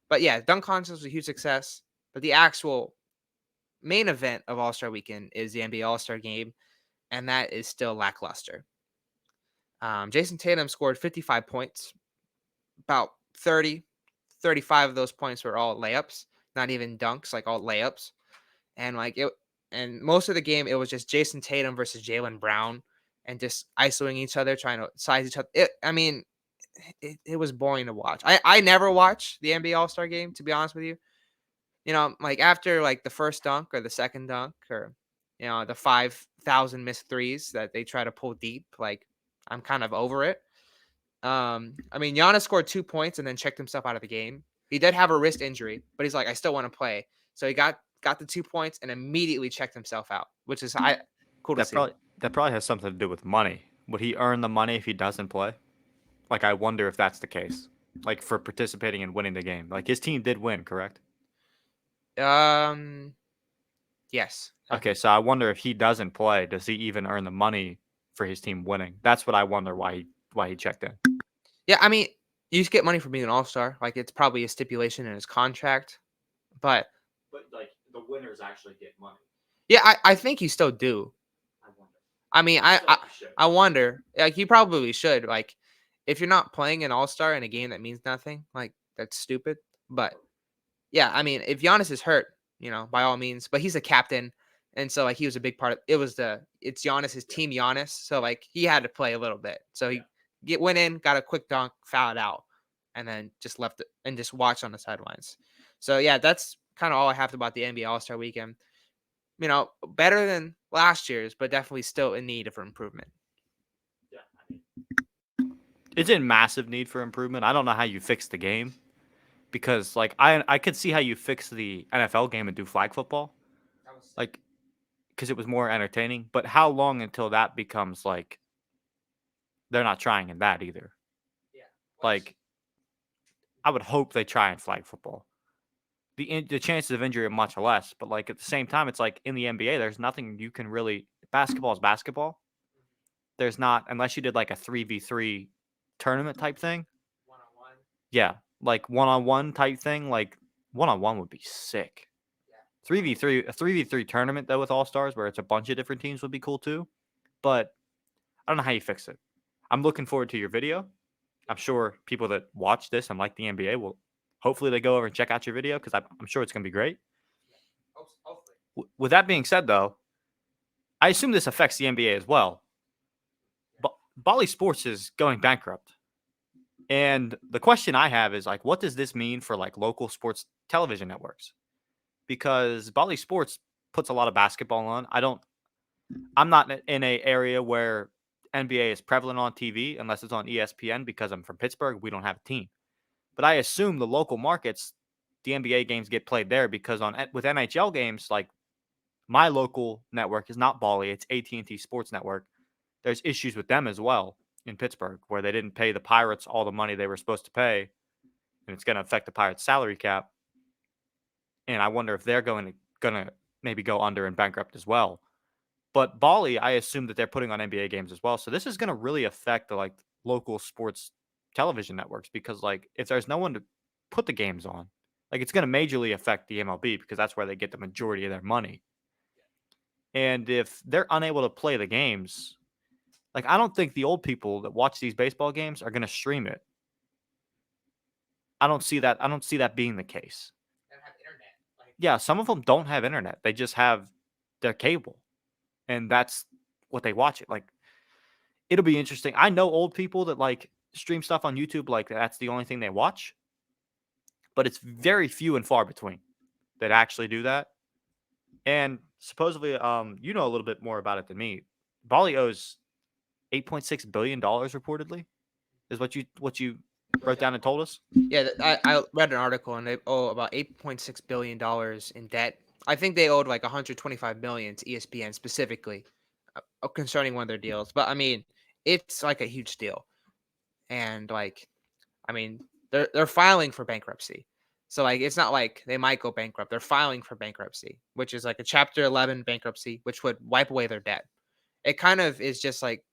But yeah, dunk contest was a huge success. But the actual main event of All-Star Weekend is the NBA All-Star Game, and that is still lackluster. Jason Tatum scored 55 points. About 35 of those points were all layups, not even dunks, all layups. And most of the game, it was just Jason Tatum versus Jaylen Brown and just isolating each other, trying to size each other. It was boring to watch. I never watch the NBA All-Star Game, to be honest with you. After the first dunk or the second dunk or, the 5,000 missed threes that they try to pull deep, I'm kind of over it. Giannis scored 2 points and then checked himself out of the game. He did have a wrist injury, but he's like, I still want to play. So he got the 2 points and immediately checked himself out, which is cool to see. That probably has something to do with money. would he earn the money if he doesn't play? Like, I wonder if that's the case. Like, for participating and winning the game. Like, his team did win, correct? Yes. Okay, so I wonder if he doesn't play, does he even earn the money for his team winning? That's what I wonder why he checked in. Yeah, I mean, you just get money for being an all-star. Like, it's probably a stipulation in his contract. But like, the winners actually get money. yeah, I think you still do. I wonder. I mean, I wonder. Like, you probably should. Like, if you're not playing an all-star in a game that means nothing, like, that's stupid. But yeah, I mean, if Giannis is hurt, by all means. But he's a captain, and so like he was a big part of it. It's Giannis's team, Giannis. So like he had to play a little bit. So he went in, got a quick dunk, fouled out, and then just left it and just watched on the sidelines. So yeah, that's kind of all I have about the NBA All-Star Weekend. Better than last year's, but definitely still in need of improvement. Yeah, I mean, it's in massive need for improvement. I don't know how you fix the game. Because, like, I could see how you fix the NFL game and do flag football. Like, because it was more entertaining. But how long until that becomes, like, they're not trying in that either? Yeah. Like, I would hope they try in flag football. The chances of injury are much less. But, like, at the same time, it's like in the NBA, there's nothing you can really – basketball is basketball. There's not – unless you did, like, a 3v3 tournament type thing. One-on-one. Yeah. Like one-on-one type thing, like one-on-one would be sick. 3v3, a 3v3 tournament though with All-Stars where it's a bunch of different teams would be cool too. But I don't know how you fix it. I'm looking forward to your video. I'm sure people that watch this and like the NBA will hopefully they go over and check out your video because I'm sure it's going to be great. Hopefully. With that being said though, I assume this affects the NBA as well. Bally Sports is going bankrupt. And the question I have is like, what does this mean for like local sports television networks? Because Bally Sports puts a lot of basketball on. I'm not in a area where NBA is prevalent on TV unless it's on ESPN because I'm from Pittsburgh. We don't have a team. But I assume the local markets, the NBA games get played there because with NHL games, like my local network is not Bally, it's AT&T Sports Network. There's issues with them as well in Pittsburgh where they didn't pay the Pirates all the money they were supposed to pay, and it's going to affect the Pirates' salary cap. And I wonder if they're going to maybe go under and bankrupt as well. But Bally, I assume that they're putting on NBA games as well. So this is going to really affect the like local sports television networks because like if there's no one to put the games on, like it's going to majorly affect the MLB because that's where they get the majority of their money. And if they're unable to play the games, like I don't think the old people that watch these baseball games are going to stream it. I don't see that being the case. They don't have internet. Yeah, some of them don't have internet. They just have their cable. And that's what they watch it. Like it'll be interesting. I know old people that like stream stuff on YouTube like that's the only thing they watch. But it's very few and far between that actually do that. And supposedly you know a little bit more about it than me. Bali owes $8.6 billion reportedly is what you wrote down and told us. Yeah, I read an article and they owe about $8.6 billion in debt. I think they owed like 125 million to ESPN specifically concerning one of their deals. But I mean, it's like a huge deal. And like, I mean, they're filing for bankruptcy. So like it's not like they might go bankrupt. They're filing for bankruptcy, which is like a chapter 11 bankruptcy, which would wipe away their debt. It kind of is just like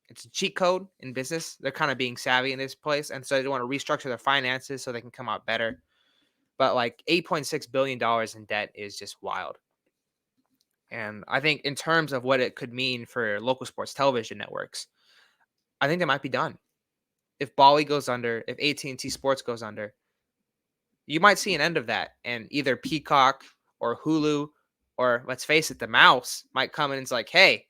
it's a cheat code in business. They're kind of being savvy in this place, and so they want to restructure their finances so they can come out better. But like $8.6 billion in debt is just wild. And I think in terms of what it could mean for local sports television networks, I think they might be done. If Bally goes under, if AT&T Sports goes under, you might see an end of that. And either Peacock or Hulu, or let's face it, the mouse might come in and it's like, hey,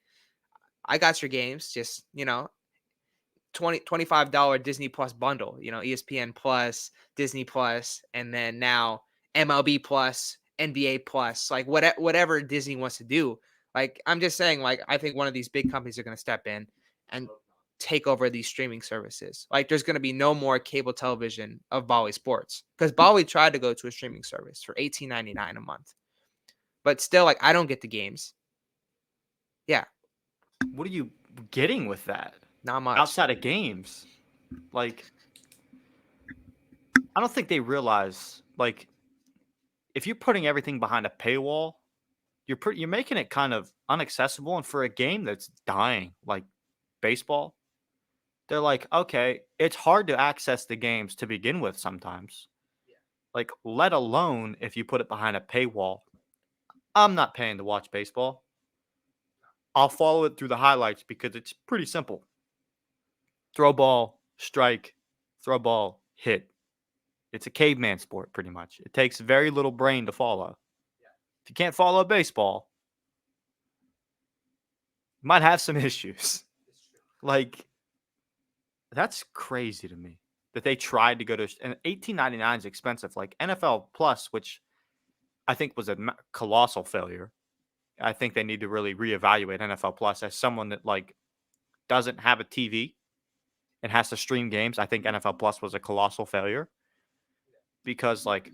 I got your games. Just, $25 Disney Plus bundle, ESPN Plus, Disney Plus, and then now MLB Plus, NBA Plus, like whatever Disney wants to do. Like I'm just saying, like I think one of these big companies are going to step in and take over these streaming services. Like there's going to be no more cable television of Bally Sports because Bally tried to go to a streaming service for $18.99 a month, but still, like I don't get the games. Yeah. What are you getting with that? Not much. outside of games. Like, I don't think they realize, like, if you're putting everything behind a paywall, you're making it kind of inaccessible. And for a game that's dying, like baseball, they're like, okay, it's hard to access the games to begin with sometimes. Like, let alone if you put it behind a paywall. I'm not paying to watch baseball. I'll follow it through the highlights because it's pretty simple. Throw ball, strike, throw ball, hit. It's a caveman sport, pretty much. It takes very little brain to follow. If you can't follow baseball, you might have some issues. Like, that's crazy to me that they tried to go to, and $18.99 is expensive. Like NFL Plus, which I think was a colossal failure. I think they need to really reevaluate NFL Plus as someone that like doesn't have a TV and has to stream games. I think NFL Plus was a colossal failure because like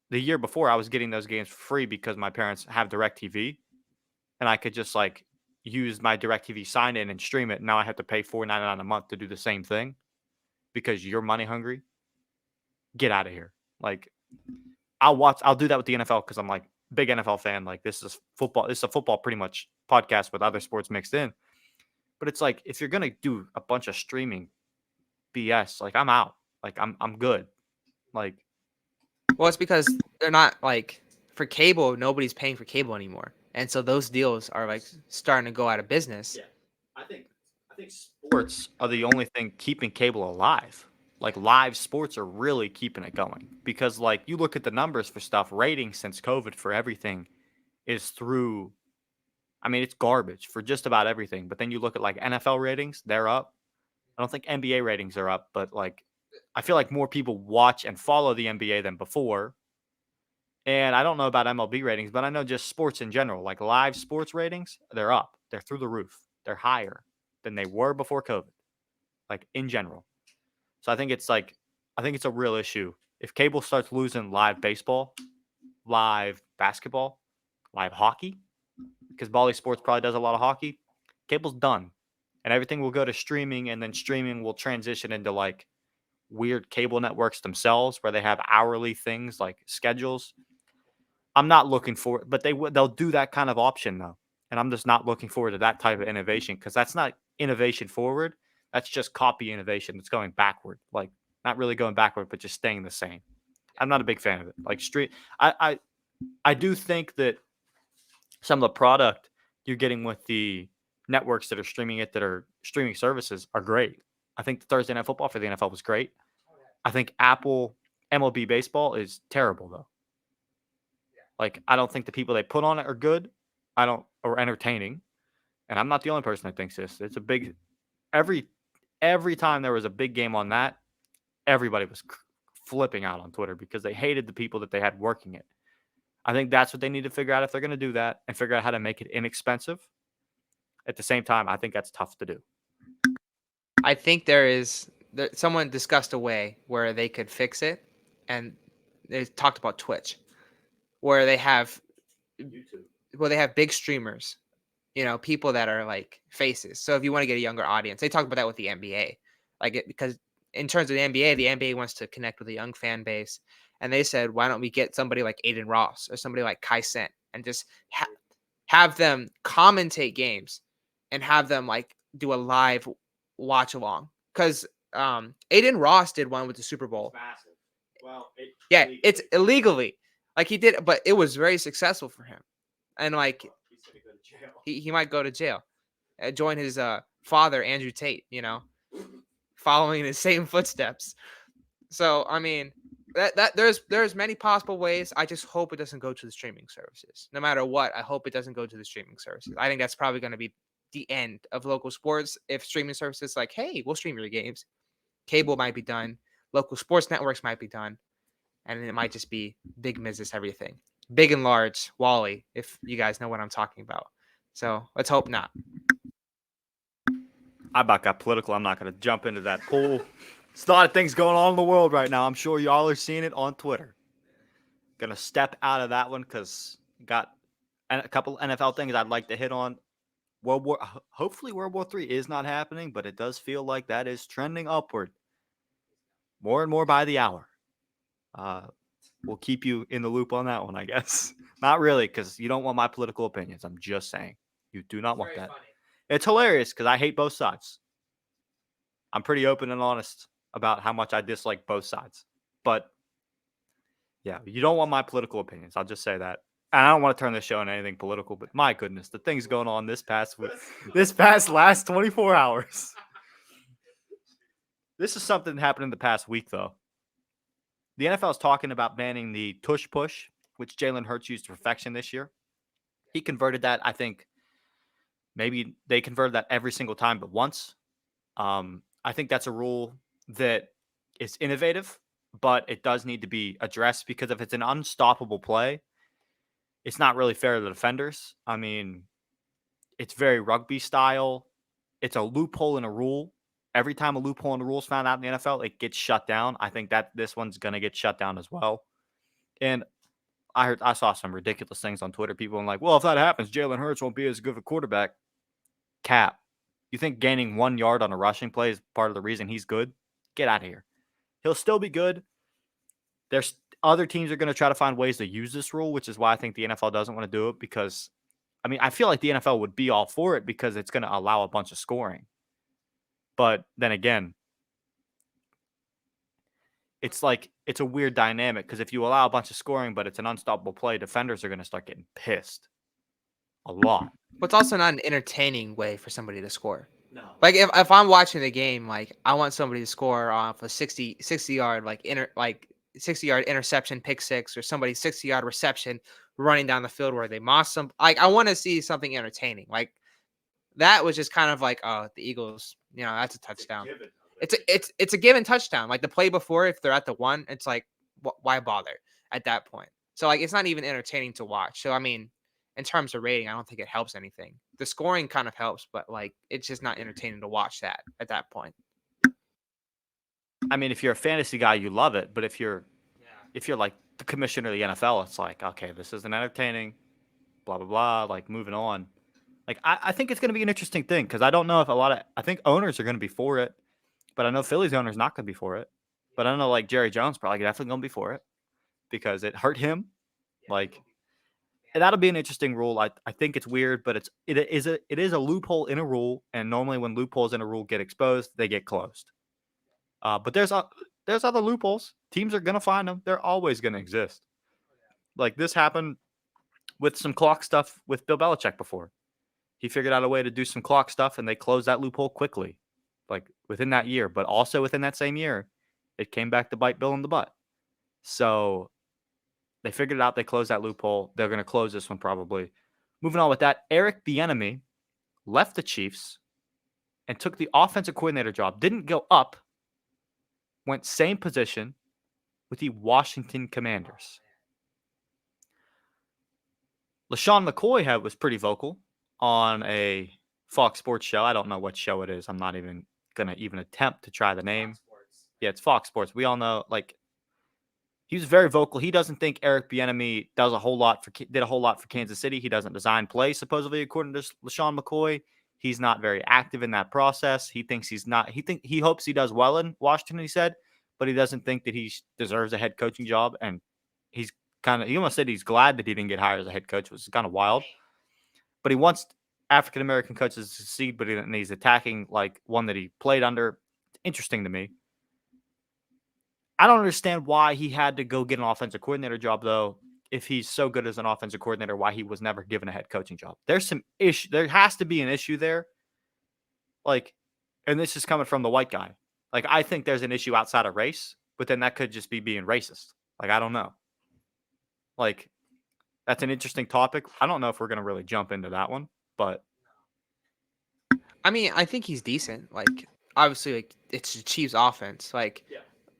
the year before I was getting those games for free because my parents have DirecTV and I could just like use my DirecTV sign in and stream it. Now I have to pay $4.99 a month to do the same thing because you're money hungry. Get out of here. Like I'll do that with the NFL because I'm like big NFL fan. Like this is football. This is a football pretty much podcast with other sports mixed in. But it's like if you're gonna do a bunch of streaming BS, like I'm out. Like I'm good. Like Well, it's because they're not like for cable. Nobody's paying for cable anymore, and so those deals are like starting to go out of business. yeah, I think sports are the only thing keeping cable alive. Like live sports are really keeping it going because like you look at the numbers for stuff, ratings since COVID for everything is through. I mean, it's garbage for just about everything. But then you look at like NFL ratings, they're up. I don't think NBA ratings are up, but like I feel like more people watch and follow the NBA than before. And I don't know about MLB ratings, but I know just sports in general, like live sports ratings, they're up. They're through the roof. They're higher than they were before COVID, like in general. So I think it's a real issue. If cable starts losing live baseball, live basketball, live hockey, because Bally Sports probably does a lot of hockey, cable's done. And everything will go to streaming, and then streaming will transition into like weird cable networks themselves where they have hourly things like schedules. I'm not looking for it, but they'll do that kind of option though. And I'm just not looking forward to that type of innovation because that's not innovation forward. That's just copy innovation that's going backward. Like not really going backward, but just staying the same. I'm not a big fan of it. Like I do think that some of the product you're getting with the networks that are streaming it, that are streaming services, are great. I think the Thursday Night Football for the NFL was great. I think Apple MLB baseball is terrible though. Like I don't think the people they put on it are good. Or entertaining. And I'm not the only person that thinks this. It's a big every time there was a big game on that, everybody was flipping out on Twitter because they hated the people that they had working it. I think that's what they need to figure out if they're going to do that and figure out how to make it inexpensive. At the same time, I think that's tough to do. I think someone discussed a way where they could fix it, and they talked about Twitch, where they have YouTube. Well, they have big streamers, people that are like faces. So if you want to get a younger audience, they talk about that with the NBA, because in terms of the NBA wants to connect with a young fan base, and they said, why don't we get somebody like Aiden Ross or somebody like Kai Sent and just have them commentate games and have them like do a live watch along because Aiden Ross did one with the Super Bowl. Massive. Well, it's illegally like he did, but it was very successful for him. And like he might go to jail, join his father Andrew Tate, following in his same footsteps. So I mean, that there's many possible ways. I just hope it doesn't go to the streaming services. No matter what, I hope it doesn't go to the streaming services. I think that's probably going to be the end of local sports if streaming services like, hey, we'll stream your games. Cable might be done. Local sports networks might be done. And it might just be big business, everything. Big and large, Wally, if you guys know what I'm talking about. So let's hope not. I about got political. I'm not going to jump into that pool. There's a lot of things going on in the world right now. I'm sure y'all are seeing it on Twitter. Going to step out of that one because got a couple NFL things I'd like to hit on. hopefully World War III is not happening, but it does feel like that is trending upward more and more by the hour. We'll keep you in the loop on that one, I guess. Not really, because you don't want my political opinions. I'm just saying. You do not want that. Funny. It's hilarious because I hate both sides. I'm pretty open and honest about how much I dislike both sides. But yeah, you don't want my political opinions. I'll just say that. And I don't want to turn this show into anything political, but my goodness, the things going on this past last 24 hours. This is something that happened in the past week, though. The NFL is talking about banning the tush push, which Jalen Hurts used to perfection this year. He converted that, I think, maybe they converted that every single time but once. I think that's a rule that is innovative, but it does need to be addressed because if it's an unstoppable play, it's not really fair to the defenders. I mean, it's very rugby style. It's a loophole in a rule. Every time a loophole in the rules found out in the NFL, it gets shut down. I think that this one's going to get shut down as well. And I saw some ridiculous things on Twitter. People are like, well, if that happens, Jalen Hurts won't be as good of a quarterback. Cap. You think gaining 1 yard on a rushing play is part of the reason he's good? Get out of here. He'll still be good. There's other teams are going to try to find ways to use this rule, which is why I think the NFL doesn't want to do it because, I mean, I feel like the NFL would be all for it because it's going to allow a bunch of scoring. But then again, it's like it's a weird dynamic because if you allow a bunch of scoring, but it's an unstoppable play, defenders are going to start getting pissed a lot. But it's also not an entertaining way for somebody to score. No. Like if I'm watching the game, like I want somebody to score off a 60 yard 60-yard interception, pick six, or somebody's 60-yard reception running down the field where they moss some. Like I want to see something entertaining. Like that was just kind of like, oh, the Eagles, that's a touchdown. It's a given touchdown. Like the play before, if they're at the 1, it's like, why bother at that point? So like it's not even entertaining to watch. So I mean, in terms of rating, I don't think it helps anything. The scoring kind of helps, but like it's just not entertaining to watch that at that point. I mean, if you're a fantasy guy, you love it. But if you're like the commissioner of the NFL, it's like, okay, this isn't entertaining, blah, blah, blah, like moving on. Like, I think it's going to be an interesting thing because I don't know if I think owners are going to be for it, but I know Philly's owner's not going to be for it. But I know like Jerry Jones probably definitely going to be for it because it hurt him. Like, that'll be an interesting rule. I think it's weird, but it is a loophole in a rule, and normally when loopholes in a rule get exposed, they get closed. But there's other loopholes. Teams are gonna find them. They're always gonna exist. Like this happened with some clock stuff with Bill Belichick before. He figured out a way to do some clock stuff, and they closed that loophole quickly, like within that year. But also within that same year, it came back to bite Bill in the butt. So they figured it out. They closed that loophole. They're going to close this one probably. Moving on with that, Eric Bieniemy left the Chiefs and took the offensive coordinator job. Didn't go up. Went same position with the Washington Commanders. LeSean McCoy was pretty vocal on a Fox Sports show. I don't know what show it is. I'm not even going to even attempt to try the name. Yeah, it's Fox Sports. We all know, like, he was very vocal. He doesn't think Eric Bieniemy did a whole lot for Kansas City. He doesn't design plays, supposedly, according to LeSean McCoy. He's not very active in that process. He thinks he's not. He hopes he does well in Washington, he said, but he doesn't think that he deserves a head coaching job. And he almost said he's glad that he didn't get hired as a head coach, which is kind of wild. But he wants African American coaches to succeed, but he's attacking like one that he played under. Interesting to me. I don't understand why he had to go get an offensive coordinator job, though, if he's so good as an offensive coordinator, why he was never given a head coaching job. There's some issue. There has to be an issue there. Like, and this is coming from the white guy. Like, I think there's an issue outside of race, but then that could just be being racist. Like, I don't know. Like, that's an interesting topic. I don't know if we're going to really jump into that one, but. I mean, I think he's decent. Like, obviously, like it's the Chiefs offense. Like, yeah.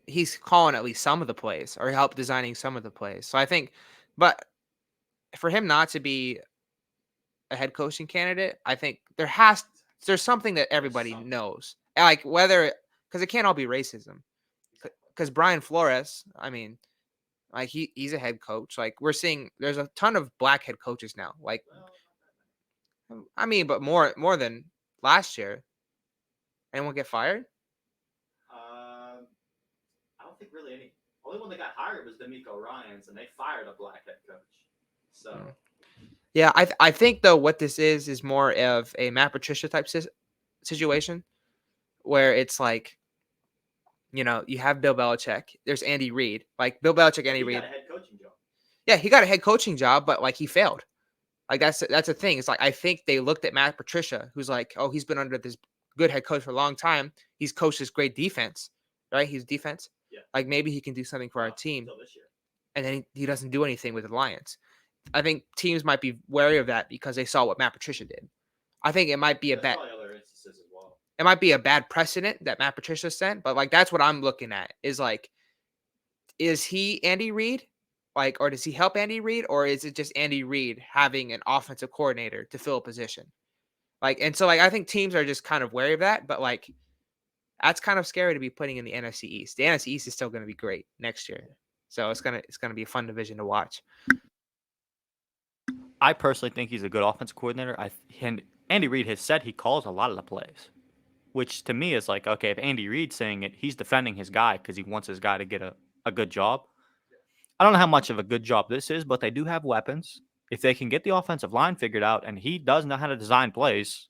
He's calling at least some of the plays or help designing some of the plays. So I think, but for him not to be a head coaching candidate, I think there's something that everybody knows. Like whether, because it can't all be racism. Because Brian Flores, I mean, like he's a head coach. Like we're seeing there's a ton of black head coaches now. Like I mean, but more than last year. Anyone get fired? I don't think really any. Only one that got hired was D'Amico Ryans, and they fired a black head coach. So yeah, I think though what this is more of a Matt Patricia type situation where it's like, you know, you have Bill Belichick, there's Andy Reid, like Bill Belichick, Andy Reid. He got a head coaching job. Yeah, he got a head coaching job, but like he failed. Like that's a thing. It's like I think they looked at Matt Patricia, who's like, oh, he's been under this good head coach for a long time. He's coached this great defense, right? He's defense. Yeah. Like maybe he can do something for our team. Until this year. And then he doesn't do anything with the Lions. I think teams might be wary of that because they saw what Matt Patricia did. I think it might be a bad. Other instances as well. It might be a bad precedent that Matt Patricia sent, but like that's what I'm looking at. Is like, is he Andy Reid? Like, or does he help Andy Reid, or is it just Andy Reid having an offensive coordinator to fill a position? Like, and so like I think teams are just kind of wary of that, but like that's kind of scary to be putting in the NFC East. The NFC East is still going to be great next year, so it's gonna be a fun division to watch. I personally think he's a good offensive coordinator. And Andy Reid has said he calls a lot of the plays, which to me is like, okay, if Andy Reid's saying it, he's defending his guy because he wants his guy to get a good job. I don't know how much of a good job this is, but they do have weapons. If they can get the offensive line figured out, and he does know how to design plays,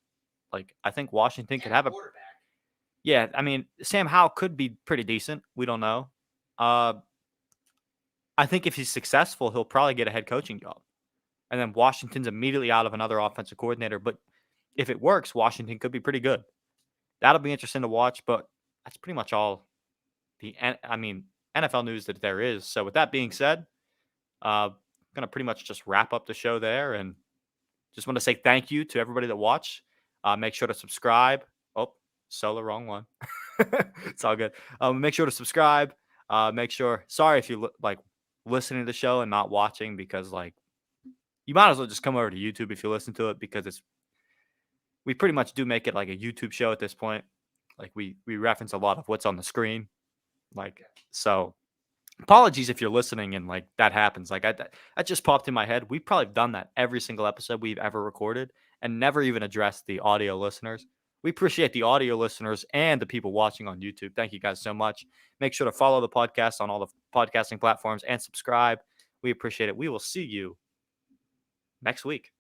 like I think Washington could have a quarterback. Yeah, I mean, Sam Howell could be pretty decent. We don't know. I think if he's successful, he'll probably get a head coaching job. And then Washington's immediately out of another offensive coordinator. But if it works, Washington could be pretty good. That'll be interesting to watch, but that's pretty much all NFL news that there is. So with that being said, going to pretty much just wrap up the show there, and just want to say thank you to everybody that watched. Make sure to subscribe. Oh, solo, wrong one. It's all good. Make sure to subscribe. Sorry if you like listening to the show and not watching, because like you might as well just come over to YouTube if you listen to it, because we pretty much do make it like a YouTube show at this point. Like we reference a lot of what's on the screen. Like, so apologies if you're listening and like that happens. Like that just popped in my head. We've probably done that every single episode we've ever recorded and never even addressed the audio listeners. We appreciate the audio listeners and the people watching on YouTube. Thank you guys so much. Make sure to follow the podcast on all the podcasting platforms and subscribe. We appreciate it. We will see you next week.